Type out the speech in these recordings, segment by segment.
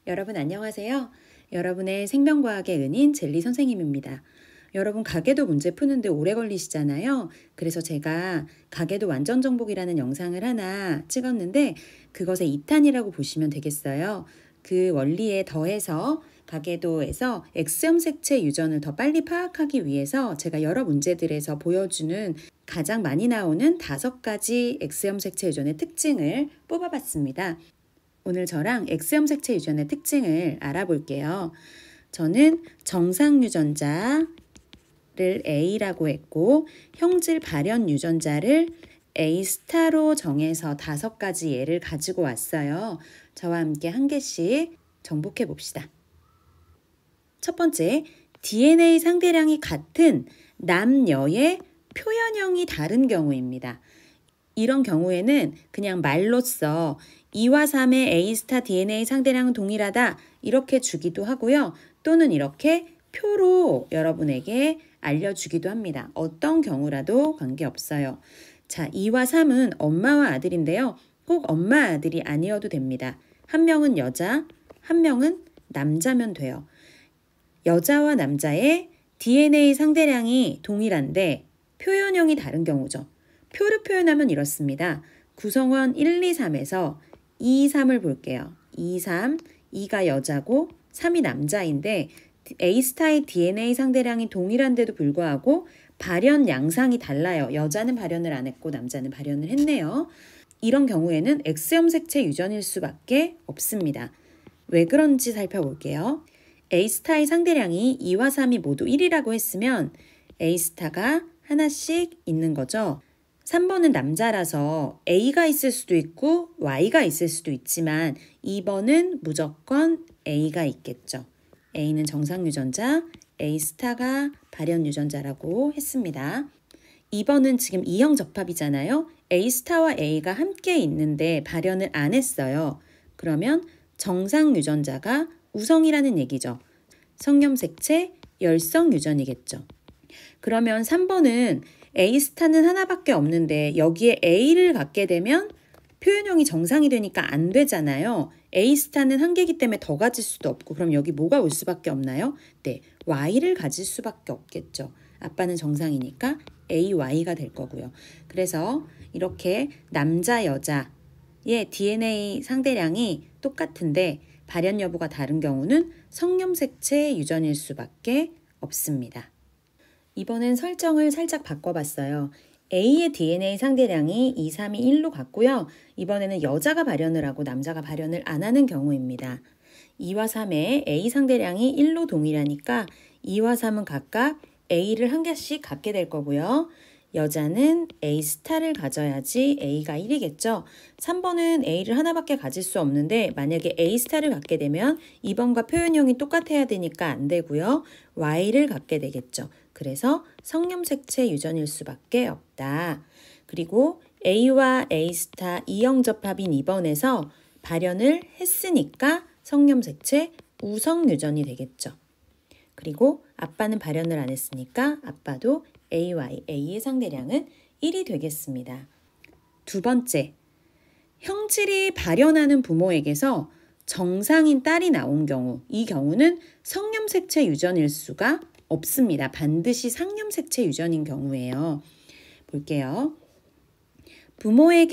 여러분 안녕하세요. 여러분의 생명과학의 은인 젤리 선생님입니다. 여러분 가계도 문제 푸는데 오래 걸리시잖아요. 그래서 제가 가계도 완전 정복이라는 영상을 하나 찍었는데 그것의 2탄이라고 보시면 되겠어요. 그 원리에 더해서 가계도에서 X형 색채 유전을 더 빨리 파악하기 위해서 제가 여러 문제들에서 보여주는 가장 많이 나오는 5가지 X형 색채 유전의 특징을 뽑아봤습니다. 오늘 저랑 X형 색채 유전의 특징을 알아볼게요. 저는 정상 유전자를 A라고 했고 형질 발현 유전자를 A 스타로 정해서 5가지 예를 가지고 왔어요. 저와 함께 한 개씩 정복해 봅시다. 첫 번째, DNA 상대량이 같은 남녀의 표현형이 다른 경우입니다. 이런 경우에는 그냥 말로써 2와 3의 A 스타 DNA 상대량은 동일하다 이렇게 주기도 하고요. 또는 이렇게 표로 여러분에게 알려주기도 합니다. 어떤 경우라도 관계없어요. 자, 2와 3은 엄마와 아들인데요. 꼭 엄마 아들이 아니어도 됩니다. 한 명은 여자, 한 명은 남자면 돼요. 여자와 남자의 DNA 상대량이 동일한데 표현형이 다른 경우죠. 표를 표현하면 이렇습니다. 구성원 1, 2, 3에서 2, 3을 볼게요. 2, 3, 2가 여자고 3이 남자인데 A스타의 DNA 상대량이 동일한데도 불구하고 발현 양상이 달라요. 여자는 발현을 안 했고 남자는 발현을 했네요. 이런 경우에는 X형 색채 유전일 수밖에 없습니다. 왜 그런지 살펴볼게요. A스타의 상대량이 2와 3이 모두 1이라고 했으면 A스타가 하나씩 있는 거죠. 3번은 남자라서 A가 있을 수도 있고 Y가 있을 수도 있지만 2번은 무조건 A가 있겠죠. A는 정상 유전자, A스타가 발현 유전자라고 했습니다. 2번은 지금 E형 접합이잖아요. A스타와 A가 함께 있는데 발현을 안 했어요. 그러면 정상 유전자가 우성이라는 얘기죠. 성염색체 열성 유전이겠죠. 그러면 3번은 A스타는 하나밖에 없는데 여기에 A를 갖게 되면 표현형이 정상이 되니까 안 되잖아요. A스타는 한 개이기 때문에 더 가질 수도 없고 그럼 여기 뭐가 올 수밖에 없나요? 네, Y를 가질 수밖에 없겠죠. 아빠는 정상이니까 AY가 될 거고요. 그래서 이렇게 남자, 여자의 DNA 상대량이 똑같은데 발현 여부가 다른 경우는 성염색체 유전일 수밖에 없습니다. 이번엔 설정을 살짝 바꿔봤어요. A의 DNA 상대량이 2, 3이 1로 같고요. 이번에는 여자가 발현을 하고 남자가 발현을 안 하는 경우입니다. 2와 3의 A 상대량이 1로 동일하니까 2와 3은 각각 A를 한 개씩 갖게 될 거고요. 여자는 A스타를 가져야지 A가 1이겠죠. 3번은 A를 하나밖에 가질 수 없는데 만약에 A스타를 갖게 되면 2번과 표현형이 똑같아야 되니까 안 되고요. Y를 갖게 되겠죠. 그래서 성염색체 유전일 수밖에 없다. 그리고 A와 A스타 E형 접합인 2번에서 발현을 했으니까 성염색체 우성 유전이 되겠죠. 그리고 아빠는 발현을 안 했으니까 아빠도 AY, A의 상대량은 1이 되겠습니다. 두 번째, 형질이 발현하는 부모에게서 정상인 딸이 나온 경우, 이 경우는 성염색체 유전일 수가 없습니다. 반드시 상염색체 유전인 경우예요. 볼게요. 부모의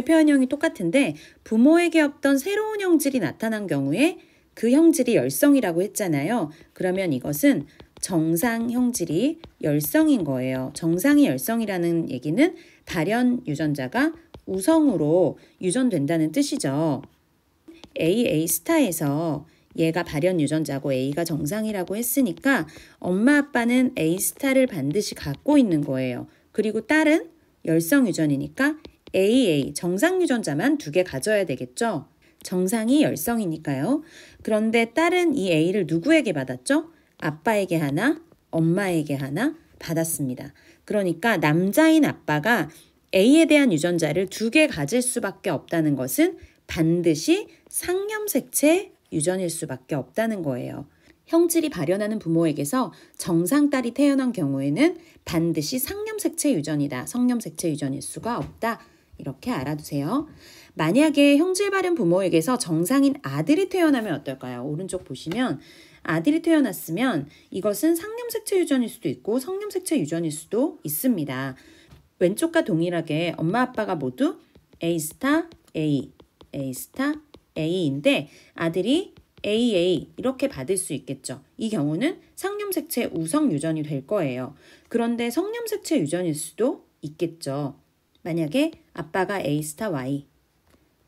표현형이 똑같은데 부모에게 없던 새로운 형질이 나타난 경우에 그 형질이 열성이라고 했잖아요. 그러면 이것은 정상 형질이 열성인 거예요. 정상이 열성이라는 얘기는 발현 유전자가 우성으로 유전된다는 뜻이죠. A 스타에서 얘가 발현 유전자고 A가 정상이라고 했으니까 엄마 아빠는 A스타를 반드시 갖고 있는 거예요. 그리고 딸은 열성 유전이니까 AA 정상 유전자만 2개 가져야 되겠죠. 정상이 열성이니까요. 그런데 딸은 이 A를 누구에게 받았죠? 아빠에게 하나, 엄마에게 하나 받았습니다. 그러니까 남자인 아빠가 A에 대한 유전자를 2개 가질 수밖에 없다는 것은 반드시 상염색체 유전일 수밖에 없다는 거예요. 형질이 발현하는 부모에게서 정상 딸이 태어난 경우에는 반드시 상염색체 유전이다. 성염색체 유전일 수가 없다. 이렇게 알아두세요. 만약에 형질 발현 부모에게서 정상인 아들이 태어나면 어떨까요? 오른쪽 보시면 아들이 태어났으면 이것은 상념색체 유전일 수도 있고 성념색체 유전일 수도 있습니다. 왼쪽과 동일하게 엄마 아빠가 모두 A 스타 A, A 스타 A인데 아들이 AA 이렇게 받을 수 있겠죠. 이 경우는 상념색체 우성 유전이 될 거예요. 그런데 성념색체 유전일 수도 있겠죠. 만약에 아빠가 A 스타 Y,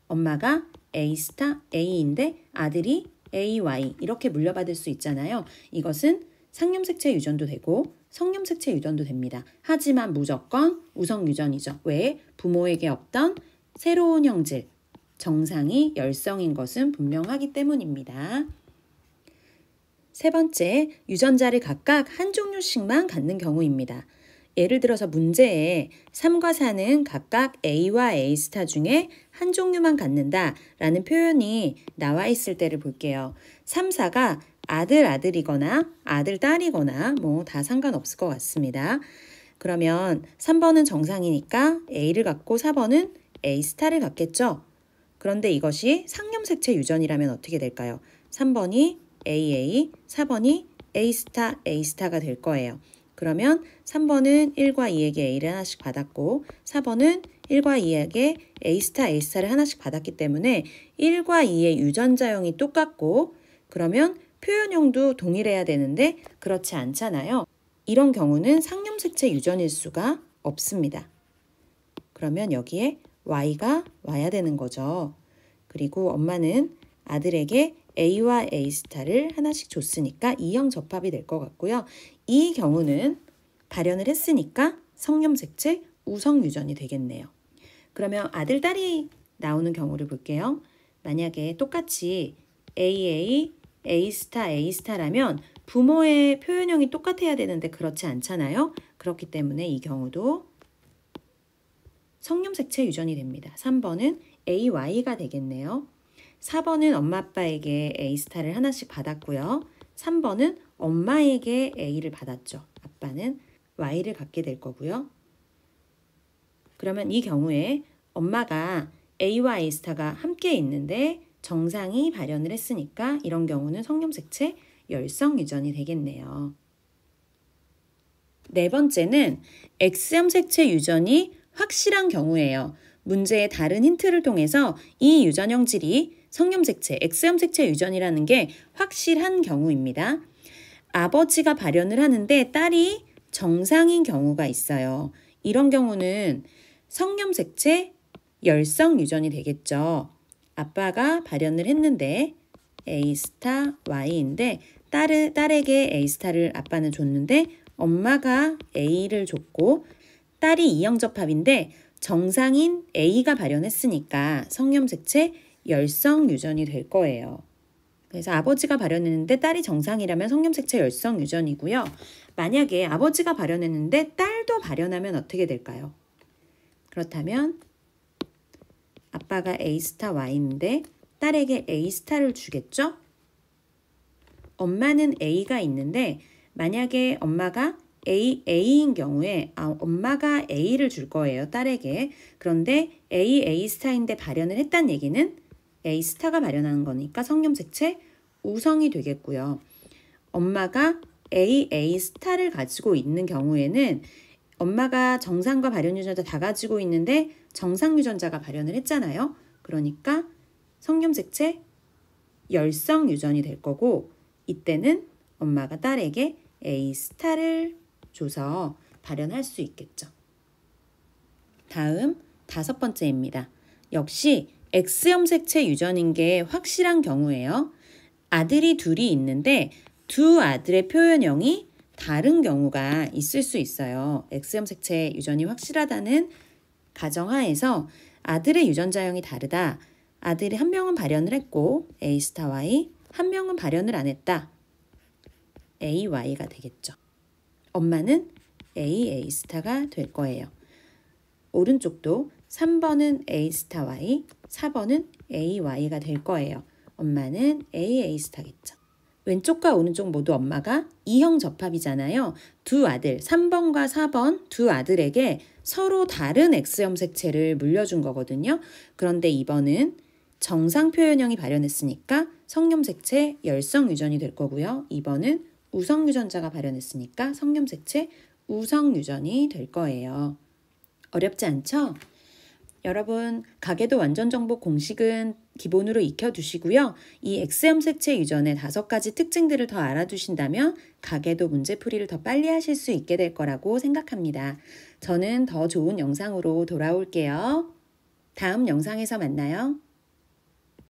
엄마가 A 스타 A인데 아들이 AY 이렇게 물려받을 수 있잖아요. 이것은 상념색체 유전도 되고 성념색체 유전도 됩니다. 하지만 무조건 우성 유전이죠. 왜? 부모에게 없던 새로운 형질, 정상이 열성인 것은 분명하기 때문입니다. 세 번째, 유전자를 각각 한 종류씩만 갖는 경우입니다. 예를 들어서 문제에 3과 4는 각각 A와 A 스타 중에 한 종류만 갖는다 라는 표현이 나와 있을 때를 볼게요. 3, 4가 아들, 아들이거나 아들, 딸이거나 뭐 다 상관없을 것 같습니다. 그러면 3번은 정상이니까 A를 갖고 4번은 A 스타를 갖겠죠. 그런데 이것이 상념색체 유전이라면 어떻게 될까요? 3번이 AA, 4번이 A 스타, A 스타가 될 거예요. 그러면 3번은 1과 2에게 A를 하나씩 받았고 4번은 1과 2에게 A 스타, A 스타를 하나씩 받았기 때문에 1과 2의 유전자형이 똑같고 그러면 표현형도 동일해야 되는데 그렇지 않잖아요. 이런 경우는 상념색체 유전일 수가 없습니다. 그러면 여기에 Y가 와야 되는 거죠. 그리고 엄마는 아들에게 A와 A 스타를 하나씩 줬으니까 E형 접합이 될 것 같고요. 이 경우는 발현을 했으니까 성념색체 우성 유전이 되겠네요. 그러면 아들, 딸이 나오는 경우를 볼게요. 만약에 똑같이 AA, A 스타, A 스타라면 부모의 표현형이 똑같아야 되는데 그렇지 않잖아요. 그렇기 때문에 이 경우도 성념색체 유전이 됩니다. 3번은 AY가 되겠네요. 4번은 엄마 아빠에게 A 스타를 하나씩 받았고요. 3번은 엄마에게 A를 받았죠. 아빠는 Y를 갖게 될 거고요. 그러면 이 경우에 엄마가 A와 A 스타가 함께 있는데 정상이 발현을 했으니까 이런 경우는 성념색체 열성 유전이 되겠네요. 네 번째는 X형 색체 유전이 확실한 경우예요. 문제의 다른 힌트를 통해서 이 유전 형질이 성념색체, X형 색체 유전이라는 게 확실한 경우입니다. 아버지가 발현을 하는데 딸이 정상인 경우가 있어요. 이런 경우는 성념색체 열성 유전이 되겠죠. 아빠가 발현을 했는데 A 스타 Y인데 딸에게 A 스타를 아빠는 줬는데 엄마가 A를 줬고 딸이 이형 접합인데 정상인 A가 발현했으니까 성념색체 열성 유전이 될 거예요. 그래서 아버지가 발현했는데 딸이 정상이라면 성념색체 열성 유전이고요. 만약에 아버지가 발현했는데 딸도 발현하면 어떻게 될까요? 그렇다면 아빠가 A 스타 Y인데 딸에게 A 스타를 주겠죠? 엄마는 A가 있는데 만약에 엄마가 A인 경우에 엄마가 A를 줄 거예요. 딸에게. 그런데 A 스타인데 발현을 했다는 얘기는 A 스타가 발현하는 거니까 성념색체 우성이 되겠고요. 엄마가 A 스타를 가지고 있는 경우에는 엄마가 정상과 발현 유전자 다 가지고 있는데 정상 유전자가 발현을 했잖아요. 그러니까 성념색체 열성 유전이 될 거고 이때는 엄마가 딸에게 A 스타를 줘서 발현할 수 있겠죠. 다음 5번째입니다. 역시 X형 색체 유전인 게 확실한 경우예요. 아들이 둘이 있는데 두 아들의 표현형이 다른 경우가 있을 수 있어요. X형 색체 유전이 확실하다는 가정하에서 아들의 유전자형이 다르다. 아들이 한 명은 발현을 했고 A 스타 Y, 한 명은 발현을 안 했다. AY가 되겠죠. 엄마는 A 스타가 될 거예요. 오른쪽도 3번은 A 스타 Y, 4번은 AY가 될 거예요. 엄마는 A 스타겠죠. 왼쪽과 오른쪽 모두 엄마가 E형 접합이잖아요. 두 아들, 3번과 4번 두 아들에게 서로 다른 X형 색채를 물려준 거거든요. 그런데 2번은 정상 표현형이 발현했으니까 성염색체 열성 유전이 될 거고요. 2번은 우성 유전자가 발현했으니까 성염색체 우성 유전이 될 거예요. 어렵지 않죠? 여러분, 가계도 완전 정복 공식은 기본으로 익혀두시고요. 이 X염 색채 유전의 5가지 특징들을 더 알아두신다면 가계도 문제풀이를 더 빨리 하실 수 있게 될 거라고 생각합니다. 저는 더 좋은 영상으로 돌아올게요. 다음 영상에서 만나요.